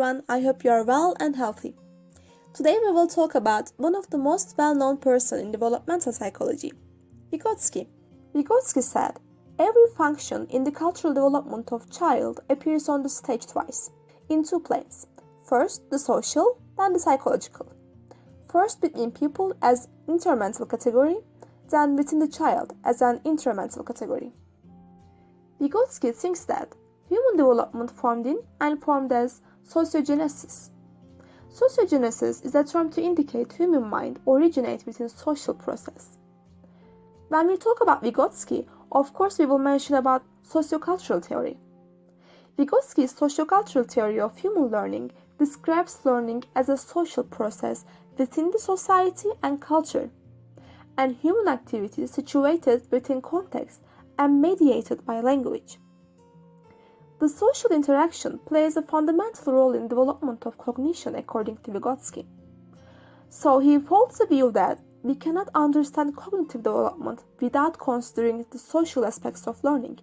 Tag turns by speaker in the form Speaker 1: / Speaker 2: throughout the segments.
Speaker 1: everyone, I hope you are well and healthy. Today we will talk about one of the most well-known person in developmental psychology, Vygotsky. Vygotsky said, every function in the cultural development of child appears on the stage twice, in two planes. First, the social, then the psychological. First between people as intermental category, then within the child as an intermental category. Vygotsky thinks that human development formed in and formed as sociogenesis. Sociogenesis is a term to indicate human mind originates within social process. When we talk about Vygotsky, of course we will mention about sociocultural theory. Vygotsky's sociocultural theory of human learning describes learning as a social process within the society and culture, and human activity situated within context and mediated by language. The social interaction plays a fundamental role in development of cognition according to Vygotsky. So he holds the view that we cannot understand cognitive development without considering the social aspects of learning.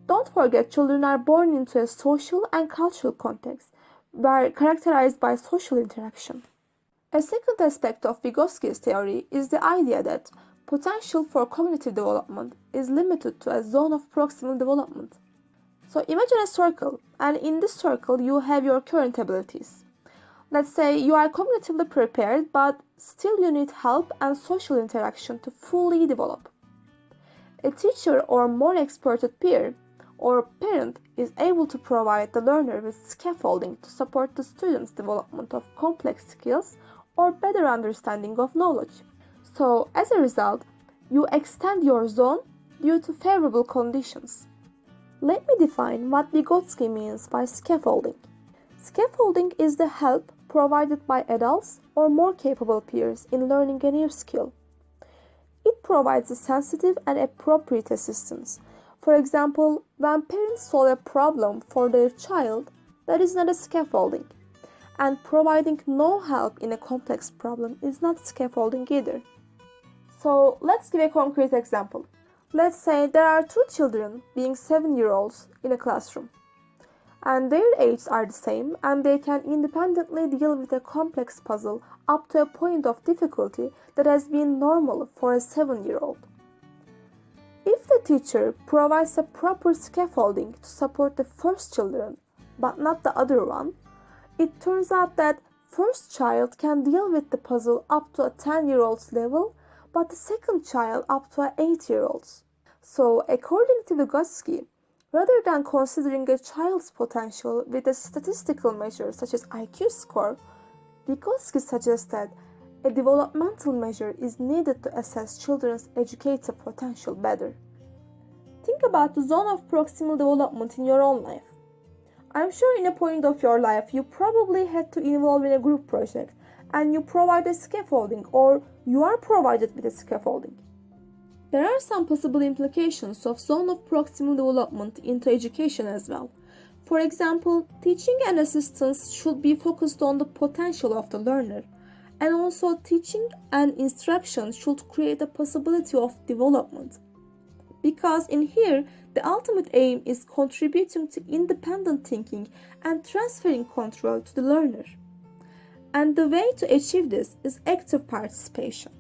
Speaker 1: Don't forget, children are born into a social and cultural context, were characterized by social interaction. A second aspect of Vygotskys theory is the idea that potential for cognitive development is limited to a zone of proximal development. So imagine a circle, and in this circle you have your current abilities. Let's say you are cognitively prepared, but still you need help and social interaction to fully develop. A teacher or more experted peer or parent is able to provide the learner with scaffolding to support the student's development of complex skills or better understanding of knowledge. So as a result, you extend your zone due to favorable conditions. Let me define what Vygotsky means by scaffolding. Scaffolding is the help provided by adults or more capable peers in learning a new skill. It provides a sensitive and appropriate assistance. For example, when parents solve a problem for their child, that is not a scaffolding. And providing no help in a complex problem is not scaffolding either. So let's give a concrete example. Let's say there are two children being 7-year-olds in a classroom, and their ages are the same and they can independently deal with a complex puzzle up to a point of difficulty that has been normal for a 7-year-old. If the teacher provides a proper scaffolding to support the first children but not the other one, it turns out that first child can deal with the puzzle up to a 10-year-old's level, but the second child up to an 8-year-old's. So, according to Vygotsky, rather than considering a child's potential with a statistical measure such as IQ score, Vygotsky suggests that a developmental measure is needed to assess children's educative potential better. Think about the zone of proximal development in your own life. I'm sure in a point of your life you probably had to involve in a group project and you provide a scaffolding or you are provided with a scaffolding. There are some possible implications of zone of proximal development into education as well. For example, teaching and assistance should be focused on the potential of the learner, and also teaching and instruction should create a possibility of development. Because in here, the ultimate aim is contributing to independent thinking and transferring control to the learner. And the way to achieve this is active participation.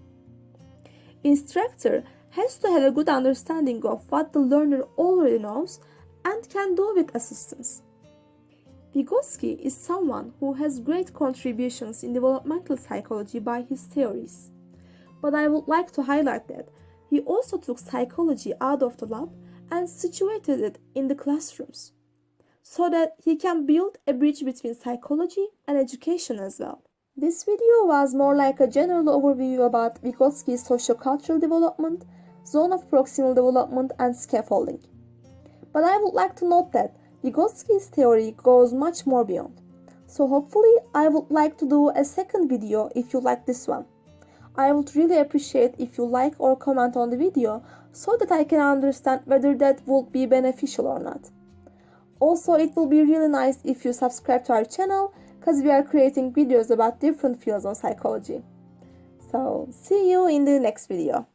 Speaker 1: Instructor has to have a good understanding of what the learner already knows and can do with assistance. Vygotsky is someone who has great contributions in developmental psychology by his theories. But I would like to highlight that he also took psychology out of the lab and situated it in the classrooms, so that he can build a bridge between psychology and education as well. This video was more like a general overview about Vygotsky's sociocultural development, zone of proximal development, and scaffolding. But I would like to note that Vygotsky's theory goes much more beyond. So hopefully I would like to do a second video if you like this one. I would really appreciate if you like or comment on the video so that I can understand whether that would be beneficial or not. Also, it will be really nice if you subscribe to our channel because we are creating videos about different fields of psychology. So, see you in the next video.